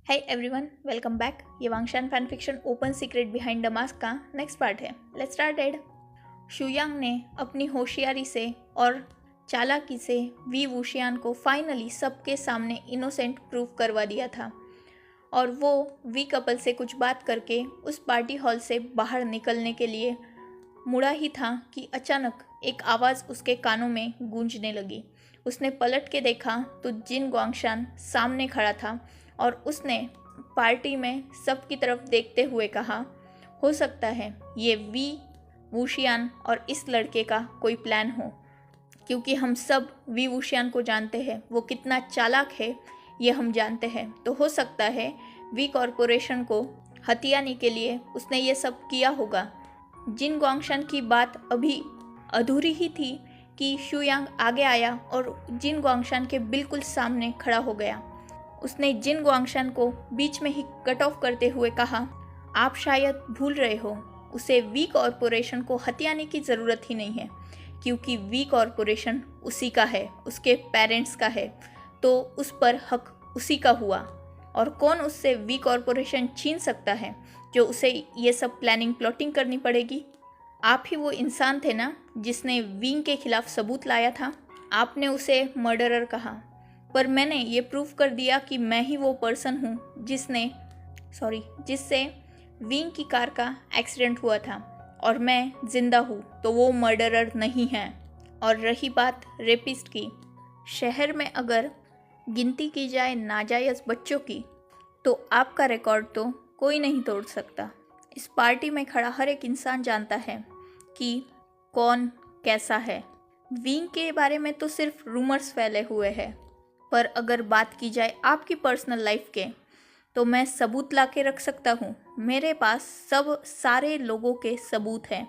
Hi everyone, welcome back. ये Wangxian fan fiction Open Secret Behind the Mask का next part है। Let's started. Shuyang ने अपनी होशियारी से और चालाकी से वी वुशियान को फाइनली सबके सामने इनोसेंट प्रूव करवा दिया था और वो वी कपल से कुछ बात करके उस पार्टी हॉल से बाहर निकलने के लिए मुड़ा ही था कि अचानक एक आवाज़ उसके कानों में गूंजने लगी। उसने पलट के देखा तो जिन गुआंगशान सामने खड़ा था और उसने पार्टी में सबकी तरफ देखते हुए कहा, हो सकता है ये वी वुशियान और इस लड़के का कोई प्लान हो, क्योंकि हम सब वी वुशियान को जानते हैं, वो कितना चालाक है ये हम जानते हैं। तो हो सकता है वी कॉरपोरेशन को हथियाने के लिए उसने ये सब किया होगा। जिन गुआंगशान की बात अभी अधूरी ही थी कि शुयांग आगे आया और जिन गुआंगशान के बिल्कुल सामने खड़ा हो गया। उसने जिन गुआंगशान को बीच में ही कट ऑफ करते हुए कहा, आप शायद भूल रहे हो, उसे वी कॉरपोरेशन को हथियाने की ज़रूरत ही नहीं है, क्योंकि वी कॉरपोरेशन उसी का है, उसके पेरेंट्स का है, तो उस पर हक उसी का हुआ। और कौन उससे वी कॉरपोरेशन छीन सकता है जो उसे ये सब प्लानिंग प्लॉटिंग करनी पड़ेगी। आप ही वो इंसान थे ना जिसने विंग के खिलाफ सबूत लाया था। आपने उसे मर्डरर कहा, पर मैंने ये प्रूफ कर दिया कि मैं ही वो पर्सन हूँ जिससे विंग की कार का एक्सीडेंट हुआ था और मैं जिंदा हूँ, तो वो मर्डरर नहीं है। और रही बात रेपिस्ट की, शहर में अगर गिनती की जाए नाजायज़ बच्चों की, तो आपका रिकॉर्ड तो कोई नहीं तोड़ सकता। इस पार्टी में खड़ा हर एक इंसान जानता है कि कौन कैसा है। विंग के बारे में तो सिर्फ रूमर्स फैले हुए हैं, पर अगर बात की जाए आपकी पर्सनल लाइफ के, तो मैं सबूत ला के रख सकता हूँ। मेरे पास सारे लोगों के सबूत हैं।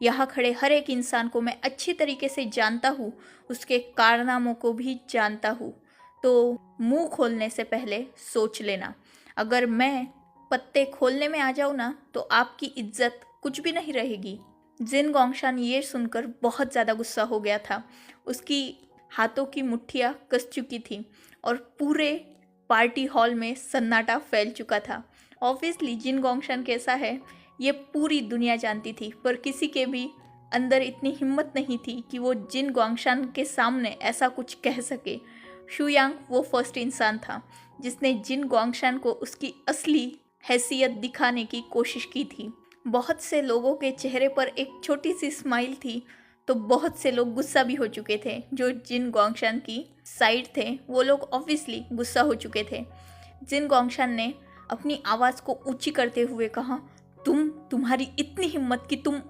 यहाँ खड़े हर एक इंसान को मैं अच्छी तरीके से जानता हूँ, उसके कारनामों को भी जानता हूँ। तो मुंह खोलने से पहले सोच लेना। अगर मैं पत्ते खोलने में आ जाऊँ ना, तो आपकी इज्जत कुछ भी नहीं रहेगी। जिन गुआंगशान ये सुनकर बहुत ज़्यादा गुस्सा हो गया था। उसकी हाथों की मुट्ठियाँ कस चुकी थी और पूरे पार्टी हॉल में सन्नाटा फैल चुका था। ऑब्वियसली जिन गुआंगशान कैसा है ये पूरी दुनिया जानती थी, पर किसी के भी अंदर इतनी हिम्मत नहीं थी कि वो जिन गुआंगशान के सामने ऐसा कुछ कह सके। शुयांग वो फर्स्ट इंसान था जिसने जिन गुआंगशान को उसकी असली हैसियत दिखाने की कोशिश की थी। बहुत से लोगों के चेहरे पर एक छोटी सी स्माइल थी, तो बहुत से लोग गुस्सा भी हो चुके थे। जो जिन गुआंगशान की साइड थे वो लोग ऑब्वियसली गुस्सा हो चुके थे। जिन गुआंगशान ने अपनी आवाज़ को ऊंची करते हुए कहा, तुम्हारी इतनी हिम्मत कि तुम।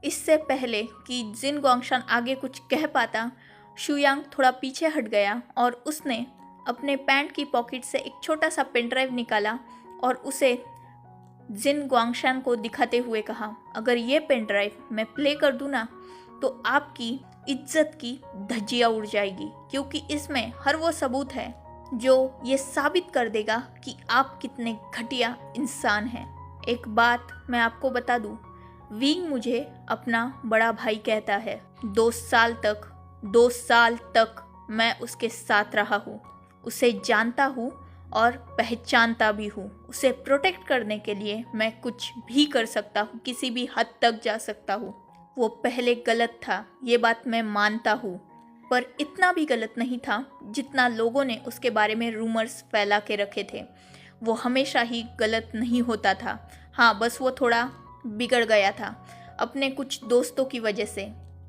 इससे पहले कि जिन गुआंगशान आगे कुछ कह पाता, शुयांग थोड़ा पीछे हट गया और उसने अपने पैंट की पॉकेट से एक छोटा सा पेन ड्राइव निकाला और उसे जिन गुआंगशान को दिखाते हुए कहा, अगर ये पेन ड्राइव मैं प्ले कर दूँ ना, तो आपकी इज्जत की धज्जियाँ उड़ जाएगी, क्योंकि इसमें हर वो सबूत है जो ये साबित कर देगा कि आप कितने घटिया इंसान हैं। एक बात मैं आपको बता दूँ, विंग मुझे अपना बड़ा भाई कहता है। 2 साल तक मैं उसके साथ रहा हूँ, उसे जानता हूँ और पहचानता भी हूँ। उसे प्रोटेक्ट करने के लिए मैं कुछ भी कर सकता हूँ, किसी भी हद तक जा सकता हूँ। वो पहले गलत था, ये बात मैं मानता हूँ, पर इतना भी गलत नहीं था जितना लोगों ने उसके बारे में रूमर्स फैला के रखे थे। वो हमेशा ही गलत नहीं होता था। हाँ, बस वो थोड़ा बिगड़ गया था अपने कुछ दोस्तों की वजह से,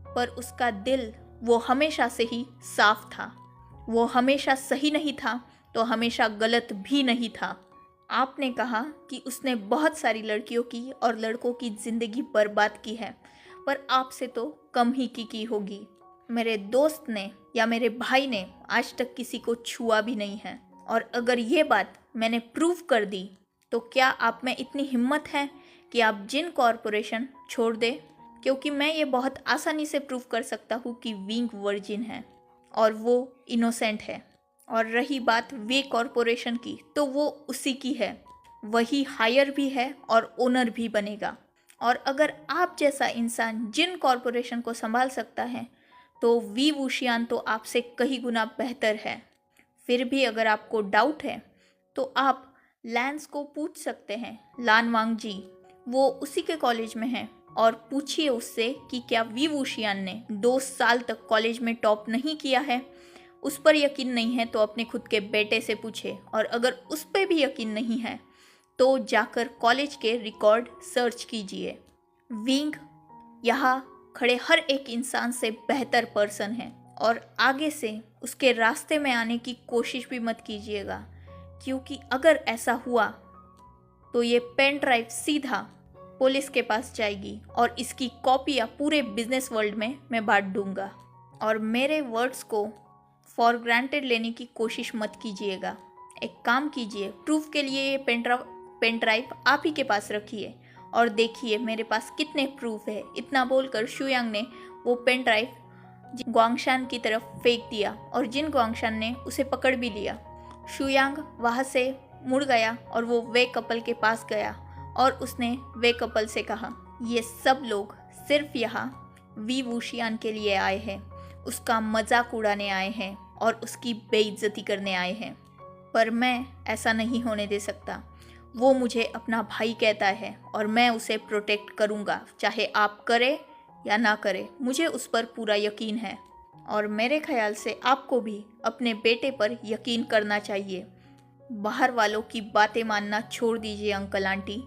पर उसका दिल वो हमेशा से ही साफ था। वो हमेशा सही नहीं था तो हमेशा गलत भी नहीं था। आपने कहा कि उसने बहुत सारी लड़कियों की और लड़कों की ज़िंदगी बर्बाद की है, पर आपसे तो कम ही की होगी। मेरे दोस्त ने या मेरे भाई ने आज तक किसी को छुआ भी नहीं है, और अगर ये बात मैंने प्रूव कर दी, तो क्या आप में इतनी हिम्मत है कि आप जिन कॉरपोरेशन छोड़ दे? क्योंकि मैं ये बहुत आसानी से प्रूव कर सकता हूँ कि विंग वर्जिन है और वो इनोसेंट है। और रही बात वे कॉरपोरेशन की, तो वो उसी की है, वही हायर भी है और ओनर भी बनेगा। और अगर आप जैसा इंसान जिन कॉरपोरेशन को संभाल सकता है, तो वी वुशियान तो आपसे कई गुना बेहतर है। फिर भी अगर आपको डाउट है, तो आप लैंस को पूछ सकते हैं, लान वांग जी, वो उसी के कॉलेज में है, और पूछिए उससे कि क्या वी वूशियान ने 2 साल तक कॉलेज में टॉप नहीं किया है। उस पर यकीन नहीं है तो अपने खुद के बेटे से पूछे, और अगर उस पर भी यकीन नहीं है तो जाकर कॉलेज के रिकॉर्ड सर्च कीजिए। विंग यहाँ खड़े हर एक इंसान से बेहतर पर्सन है, और आगे से उसके रास्ते में आने की कोशिश भी मत कीजिएगा, क्योंकि अगर ऐसा हुआ तो ये पेन ड्राइव सीधा पुलिस के पास जाएगी और इसकी कॉपियाँ पूरे बिजनेस वर्ल्ड में मैं बांट दूंगा। और मेरे वर्ड्स को फॉर ग्रांटेड लेने की कोशिश मत कीजिएगा। एक काम कीजिए, प्रूफ के लिए ये पेन ड्राइव आप ही के पास रखिए और देखिए मेरे पास कितने प्रूफ है। इतना बोलकर शुयांग ने वो पेन ड्राइव ग्वांगशान की तरफ फेंक दिया, और जिन ग्वांगशान ने उसे पकड़ भी लिया। शुयांग वहाँ से मुड़ गया और वो वे कपल के पास गया, और उसने वे कपल से कहा, ये सब लोग सिर्फ यहाँ वी वूशियान के लिए आए हैं, उसका मजाक उड़ाने आए हैं और उसकी बेइज्जती करने आए हैं, पर मैं ऐसा नहीं होने दे सकता। वो मुझे अपना भाई कहता है और मैं उसे प्रोटेक्ट करूँगा, चाहे आप करें या ना करें। मुझे उस पर पूरा यकीन है, और मेरे ख्याल से आपको भी अपने बेटे पर यकीन करना चाहिए। बाहर वालों की बातें मानना छोड़ दीजिए अंकल आंटी,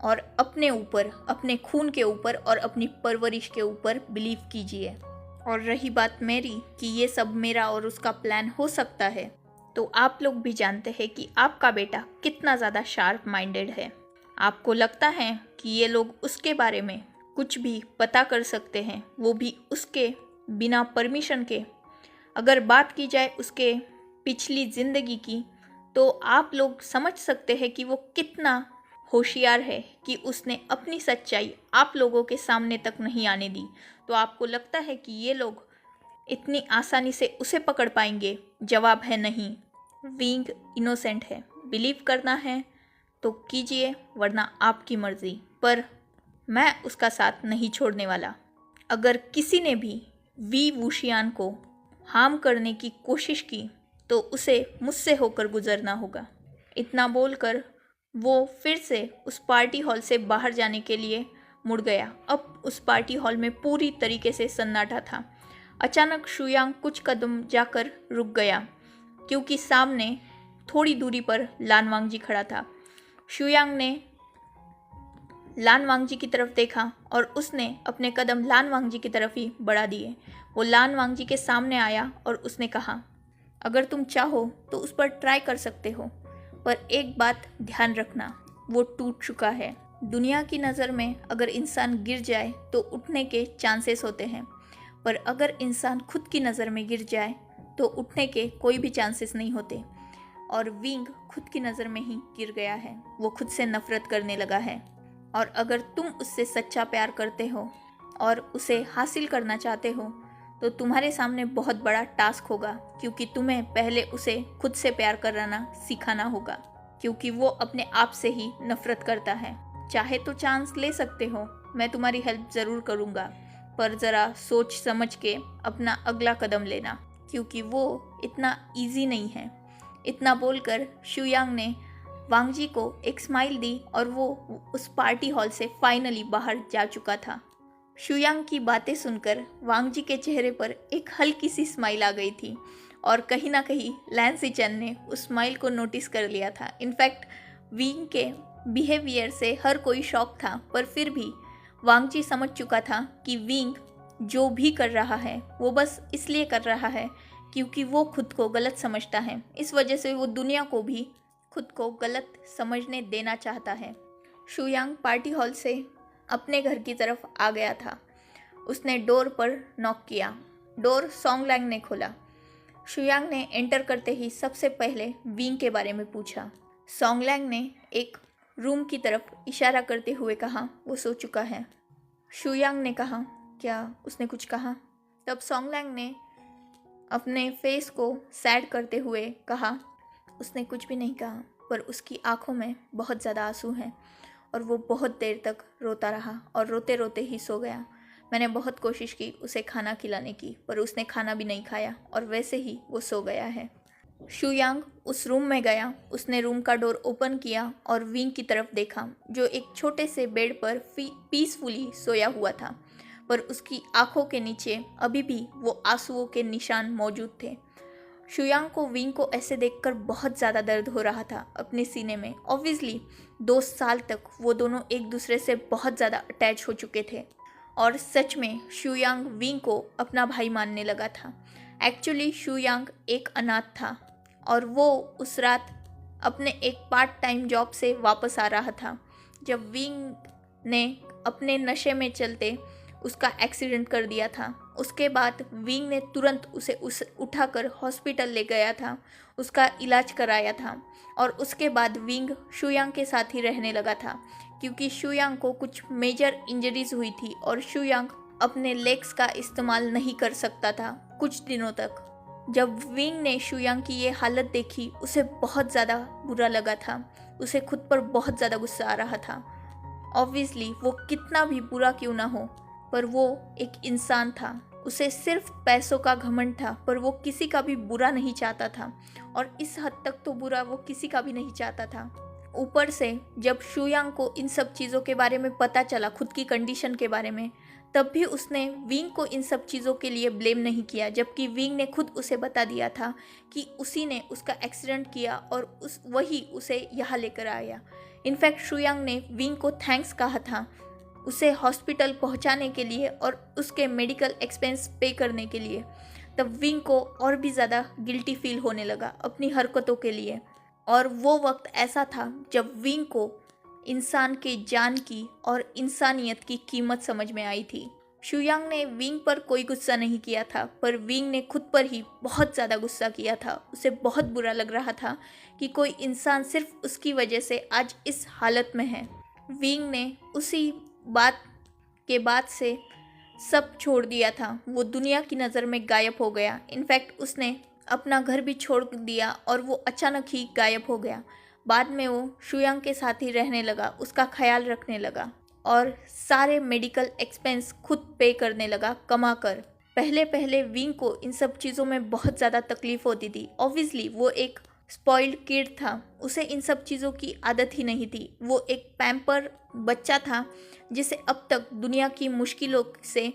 और अपने ऊपर, अपने खून के ऊपर और अपनी परवरिश के ऊपर बिलीव कीजिए। और रही बात मेरी कि ये सब मेरा और उसका प्लान हो सकता है, तो आप लोग भी जानते हैं कि आपका बेटा कितना ज़्यादा शार्प माइंडेड है। आपको लगता है कि ये लोग उसके बारे में कुछ भी पता कर सकते हैं, वो भी उसके बिना परमिशन के। अगर बात की जाए उसके पिछली ज़िंदगी की, तो आप लोग समझ सकते हैं कि वो कितना होशियार है कि उसने अपनी सच्चाई आप लोगों के सामने तक नहीं आने दी। तो आपको लगता है कि ये लोग इतनी आसानी से उसे पकड़ पाएंगे? जवाब है नहीं। विंग इनोसेंट है, बिलीव करना है तो कीजिए, वरना आपकी मर्ज़ी, पर मैं उसका साथ नहीं छोड़ने वाला। अगर किसी ने भी वी वूशियान को हार्म करने की कोशिश की तो उसे मुझसे होकर गुजरना होगा। इतना बोलकर वो फिर से उस पार्टी हॉल से बाहर जाने के लिए मुड़ गया। अब उस पार्टी हॉल में पूरी तरीके से सन्नाटा था। अचानक शुयांग कुछ कदम जाकर रुक गया, क्योंकि सामने थोड़ी दूरी पर लान वांगजी खड़ा था। शुयांग ने लान वांगजी की तरफ देखा और उसने अपने कदम लान वांगजी की तरफ ही बढ़ा दिए। वो लान वांगजी के सामने आया और उसने कहा, अगर तुम चाहो तो उस पर ट्राई कर सकते हो, पर एक बात ध्यान रखना, वो टूट चुका है। दुनिया की नज़र में अगर इंसान गिर जाए तो उठने के चांसेस होते हैं, पर अगर इंसान खुद की नज़र में गिर जाए तो उठने के कोई भी चांसेस नहीं होते। और विंग खुद की नज़र में ही गिर गया है। वो खुद से नफरत करने लगा है, और अगर तुम उससे सच्चा प्यार करते हो और उसे हासिल करना चाहते हो तो तुम्हारे सामने बहुत बड़ा टास्क होगा, क्योंकि तुम्हें पहले उसे खुद से प्यार करना सिखाना होगा, क्योंकि वो अपने आप से ही नफरत करता है। चाहे तो चांस ले सकते हो, मैं तुम्हारी हेल्प ज़रूर करूँगा, पर ज़रा सोच समझ के अपना अगला कदम लेना, क्योंकि वो इतना इजी नहीं है। इतना बोलकर शुयांग ने वांगजी को एक स्माइल दी और वो उस पार्टी हॉल से फाइनली बाहर जा चुका था। शुयांग की बातें सुनकर वांगजी के चेहरे पर एक हल्की सी स्माइल आ गई थी, और कहीं ना कहीं लैन सिचन ने उस स्माइल को नोटिस कर लिया था। इनफैक्ट विंग के बिहेवियर से हर कोई शॉक था, पर फिर भी वांगजी समझ चुका था कि विंग जो भी कर रहा है वो बस इसलिए कर रहा है क्योंकि वो खुद को गलत समझता है। इस वजह से वो दुनिया को भी खुद को गलत समझने देना चाहता है। शुयांग पार्टी हॉल से अपने घर की तरफ आ गया था। उसने डोर पर नॉक किया। डोर सोंगलैंग ने खोला। शुयांग ने एंटर करते ही सबसे पहले विंग के बारे में पूछा। सोंगलैंग ने एक रूम की तरफ इशारा करते हुए कहा, वो सो चुका है। शुयांग ने कहा, क्या उसने कुछ कहा? तब सोंगलैंग ने अपने फेस को सैड करते हुए कहा, उसने कुछ भी नहीं कहा, पर उसकी आंखों में बहुत ज़्यादा आंसू हैं और वो बहुत देर तक रोता रहा और रोते रोते ही सो गया। मैंने बहुत कोशिश की उसे खाना खिलाने की, पर उसने खाना भी नहीं खाया और वैसे ही वो सो गया है। शुयांग उस रूम में गया। उसने रूम का डोर ओपन किया और विंग की तरफ देखा, जो एक छोटे से बेड पर पीसफुली सोया हुआ था, पर उसकी आंखों के नीचे अभी भी वो आंसुओं के निशान मौजूद थे। शुयांग को विंग को ऐसे देखकर बहुत ज़्यादा दर्द हो रहा था अपने सीने में। ऑब्वियसली 2 साल तक वो दोनों एक दूसरे से बहुत ज़्यादा अटैच हो चुके थे और सच में शुयांग विंग को अपना भाई मानने लगा था। एक्चुअली शुयांग एक अनाथ था और वो उस रात अपने एक पार्ट टाइम जॉब से वापस आ रहा था जब विंग ने अपने नशे में चलते उसका एक्सीडेंट कर दिया था। उसके बाद विंग ने तुरंत उसे उठाकर हॉस्पिटल ले गया था, उसका इलाज कराया था और उसके बाद विंग शुयांग के साथ ही रहने लगा था क्योंकि शुयांग को कुछ मेजर इंजरीज हुई थी और शुयांग अपने लेग्स का इस्तेमाल नहीं कर सकता था कुछ दिनों तक। जब विंग ने शुयांग की ये हालत देखी, उसे बहुत ज़्यादा बुरा लगा था। उसे खुद पर बहुत ज़्यादा गुस्सा आ रहा था। ऑब्वियसली वो कितना भी बुरा क्यों ना हो, पर वो एक इंसान था। उसे सिर्फ पैसों का घमंड था, पर वो किसी का भी बुरा नहीं चाहता था और इस हद तक तो बुरा वो किसी का भी नहीं चाहता था। ऊपर से जब शुयांग को इन सब चीज़ों के बारे में पता चला, खुद की कंडीशन के बारे में, तब भी उसने विंग को इन सब चीज़ों के लिए ब्लेम नहीं किया, जबकि विंग ने खुद उसे बता दिया था कि उसी ने उसका एक्सीडेंट किया और वही उसे यहाँ लेकर आया। इनफैक्ट शुयांग ने विंग को थैंक्स कहा था उसे हॉस्पिटल पहुंचाने के लिए और उसके मेडिकल एक्सपेंस पे करने के लिए। तब विंग को और भी ज़्यादा गिल्टी फील होने लगा अपनी हरकतों के लिए। और वो वक्त ऐसा था जब विंग को इंसान के जान की और इंसानियत की कीमत समझ में आई थी। शुयांग ने विंग पर कोई गुस्सा नहीं किया था, पर विंग ने खुद पर ही बहुत ज़्यादा गुस्सा किया था। उसे बहुत बुरा लग रहा था कि कोई इंसान सिर्फ उसकी वजह से आज इस हालत में है। विंग ने उसी बात के बाद से सब छोड़ दिया था। वो दुनिया की नज़र में गायब हो गया। इनफैक्ट उसने अपना घर भी छोड़ दिया और वो अचानक ही गायब हो गया। बाद में वो शुयांग के साथ ही रहने लगा, उसका ख्याल रखने लगा और सारे मेडिकल एक्सपेंस खुद पे करने लगा कमा कर। पहले पहले विंग को इन सब चीज़ों में बहुत ज़्यादा तकलीफ़ होती थी। ऑब्वियसली वो एक स्पॉइल्ड किड था, उसे इन सब चीज़ों की आदत ही नहीं थी। वो एक पैम्पर बच्चा था जिसे अब तक दुनिया की मुश्किलों से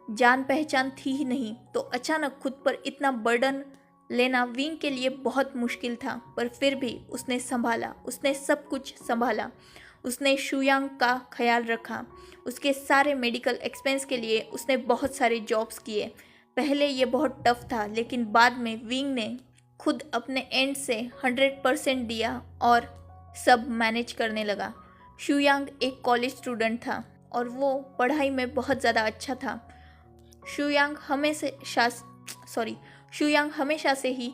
जान पहचान थी ही नहीं, तो अचानक खुद पर इतना बर्डन लेना विंग के लिए बहुत मुश्किल था। पर फिर भी उसने संभाला, उसने सब कुछ संभाला। उसने शुयांग का ख्याल रखा, उसके सारे मेडिकल एक्सपेंस के लिए उसने बहुत सारे जॉब्स किए। पहले ये बहुत टफ था, लेकिन बाद में विंग ने खुद अपने एंड से 100% दिया और सब मैनेज करने लगा। शुयांग एक कॉलेज स्टूडेंट था और वो पढ़ाई में बहुत ज़्यादा अच्छा था। शुयांग हमेशा से ही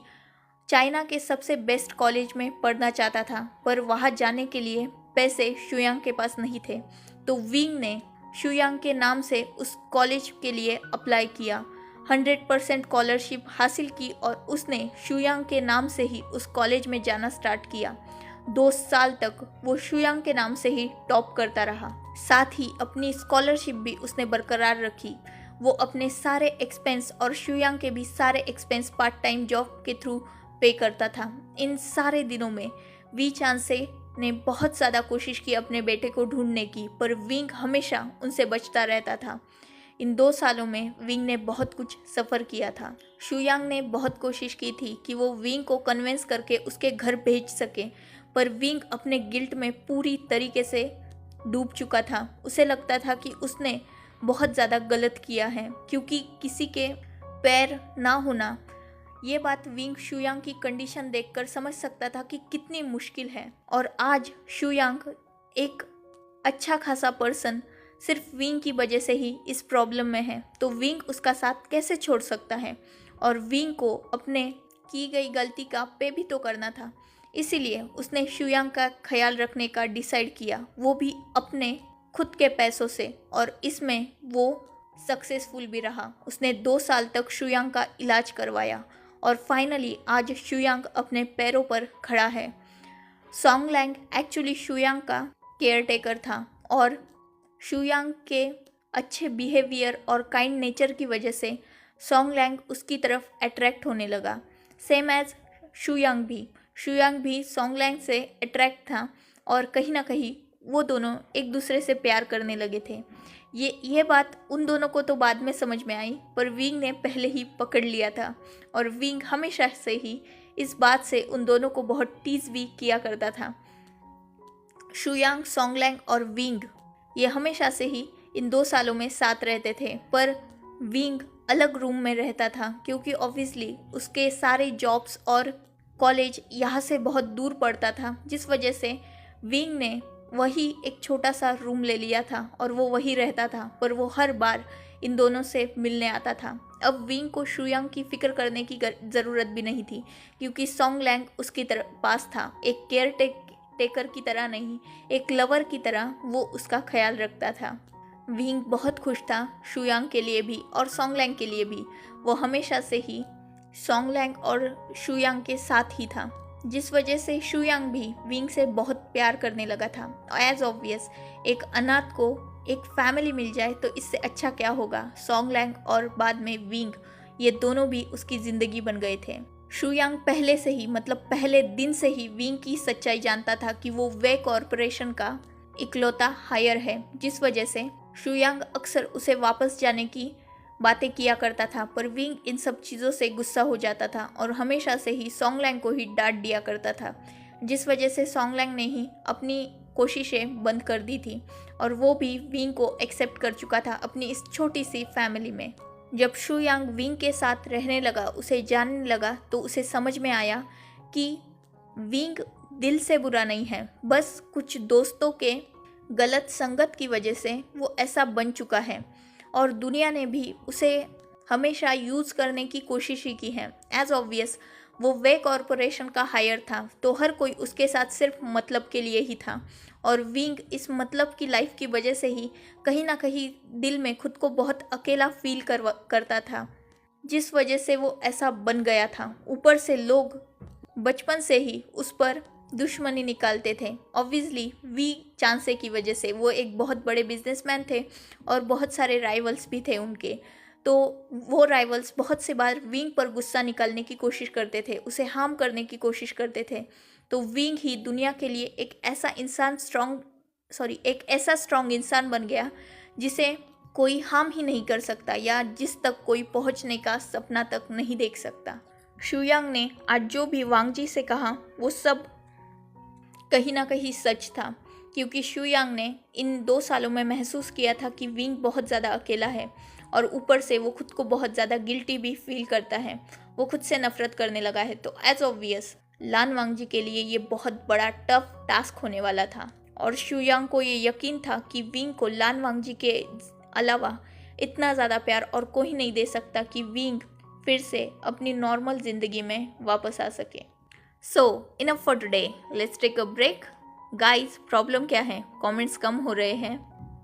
चाइना के सबसे बेस्ट कॉलेज में पढ़ना चाहता था, पर वहाँ जाने के लिए पैसे शुयांग के पास नहीं थे। तो विंग ने शुयांग के नाम से उस कॉलेज के लिए अप्लाई किया, 100% स्कॉलरशिप हासिल की और उसने शुयांग के नाम से ही उस कॉलेज में जाना स्टार्ट किया। 2 साल तक वो शुयांग के नाम से ही टॉप करता रहा। साथ ही अपनी स्कॉलरशिप भी उसने बरकरार रखी। वो अपने सारे एक्सपेंस और शुयांग के भी सारे एक्सपेंस पार्ट टाइम जॉब के थ्रू पे करता था। इन सारे दिनों में वी चांसे ने बहुत ज़्यादा कोशिश की अपने बेटे को ढूंढने की, पर विंग हमेशा उनसे बचता रहता था। इन 2 सालों में विंग ने बहुत कुछ सफ़र किया था। शुयांग ने बहुत कोशिश की थी कि वो विंग को कन्विंस करके उसके घर भेज सके, पर विंग अपने गिल्ट में पूरी तरीके से डूब चुका था। उसे लगता था कि उसने बहुत ज़्यादा गलत किया है, क्योंकि किसी के पैर ना होना, ये बात विंग शुयांग की कंडीशन देखकर समझ सकता था कि कितनी मुश्किल है। और आज शुयांग एक अच्छा खासा पर्सन सिर्फ विंग की वजह से ही इस प्रॉब्लम में है, तो विंग उसका साथ कैसे छोड़ सकता है। और विंग को अपने की गई गलती का पे भी तो करना था, इसीलिए उसने शुयांग का ख्याल रखने का डिसाइड किया, वो भी अपने खुद के पैसों से, और इसमें वो सक्सेसफुल भी रहा। उसने 2 साल तक शुयांग का इलाज करवाया और फाइनली आज शुयांग अपने पैरों पर खड़ा है। सॉन्गलैंग एक्चुअली शुयांग का केयर टेकर था और शुयांग के अच्छे बिहेवियर और काइंड नेचर की वजह से सॉन्गलैंग उसकी तरफ अट्रैक्ट होने लगा। सेम एज शुयांग भी सॉन्गलैंग से अट्रैक्ट था और कहीं ना कहीं वो दोनों एक दूसरे से प्यार करने लगे थे। ये बात उन दोनों को तो बाद में समझ में आई, पर विंग ने पहले ही पकड़ लिया था और विंग हमेशा से ही इस बात से उन दोनों को बहुत टीज भी किया करता था। शुयांग, सॉन्गलैंग और विंग ये हमेशा से ही इन 2 सालों में साथ रहते थे, पर विंग अलग रूम में रहता था क्योंकि ऑब्वियसली उसके सारे जॉब्स और कॉलेज यहाँ से बहुत दूर पड़ता था, जिस वजह से विंग ने वही एक छोटा सा रूम ले लिया था और वो वही रहता था, पर वो हर बार इन दोनों से मिलने आता था। अब विंग को शुयांग की फिक्र करने की ज़रूरत भी नहीं थी क्योंकि सॉन्गलैंग उसकी पास था। एक केयर टेकर की तरह नहीं, एक लवर की तरह वो उसका ख्याल रखता था। विंग बहुत खुश था शुयांग के लिए भी और सॉन्गलैंग के लिए भी। वो हमेशा से ही सॉन्गलैंग और शुयांग के साथ ही था, जिस वजह से शुयांग भी विंग से बहुत प्यार करने लगा था। एज ऑब्वियस, एक अनाथ को एक फैमिली मिल जाए तो इससे अच्छा क्या होगा। सॉन्गलैंग और बाद में विंग ये दोनों भी उसकी ज़िंदगी बन गए थे। शुयांग पहले से ही, मतलब पहले दिन से ही विंग की सच्चाई जानता था कि वो वे कॉरपोरेशन का इकलौता हायर है, जिस वजह से शुयांग अक्सर उसे वापस जाने की बातें किया करता था, पर विंग इन सब चीज़ों से गुस्सा हो जाता था और हमेशा से ही सॉन्गलैंग को ही डांट दिया करता था, जिस वजह से सॉन्गलैंग ने ही अपनी कोशिशें बंद कर दी थी और वो भी विंग को एक्सेप्ट कर चुका था अपनी इस छोटी सी फैमिली में। जब शुयांग विंग के साथ रहने लगा, उसे जानने लगा, तो उसे समझ में आया कि विंग दिल से बुरा नहीं है, बस कुछ दोस्तों के गलत संगत की वजह से वो ऐसा बन चुका है और दुनिया ने भी उसे हमेशा यूज़ करने की कोशिश ही की है। एज ऑब्वियस, वो वे कॉरपोरेशन का हायर था तो हर कोई उसके साथ सिर्फ मतलब के लिए ही था और विंग इस मतलब की लाइफ की वजह से ही कहीं ना कहीं दिल में खुद को बहुत अकेला फील करता था, जिस वजह से वो ऐसा बन गया था। ऊपर से लोग बचपन से ही उस पर दुश्मनी निकालते थे। ऑब्वियसली वी चांसे की वजह से वो एक बहुत बड़े बिजनेसमैन थे और बहुत सारे राइवल्स भी थे उनके, तो वो राइवल्स बहुत से बार विंग पर गुस्सा निकालने की कोशिश करते थे, उसे हार्म करने की कोशिश करते थे। तो विंग ही दुनिया के लिए एक ऐसा स्ट्रॉन्ग इंसान बन गया जिसे कोई हार्म ही नहीं कर सकता या जिस तक कोई पहुंचने का सपना तक नहीं देख सकता। शुयांग ने आज जो भी वांग जी से कहा वो सब कहीं ना कहीं सच था, क्योंकि शुयांग ने इन 2 सालों में महसूस किया था कि विंग बहुत ज़्यादा अकेला है और ऊपर से वो खुद को बहुत ज़्यादा गिल्टी भी फील करता है, वो खुद से नफरत करने लगा है। तो एज ऑब्वियस लान वांग जी के लिए ये बहुत बड़ा टफ टास्क होने वाला था और शुयांग को ये यकीन था कि विंग को लान वांग जी के अलावा इतना ज़्यादा प्यार और कोई नहीं दे सकता कि विंग फिर से अपनी नॉर्मल ज़िंदगी में वापस आ सके। So enough for today, let's take a break. Guys, problem क्या है? कमेंट्स कम हो रहे हैं,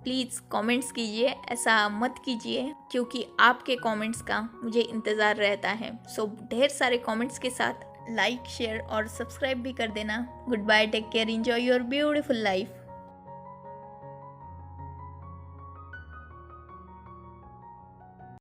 प्लीज़ कमेंट्स कीजिए, ऐसा मत कीजिए क्योंकि आपके कमेंट्स का मुझे इंतज़ार रहता है। सो ढेर सारे कमेंट्स के साथ लाइक, शेयर और सब्सक्राइब भी कर देना। Good bye, take care, enjoy your beautiful life.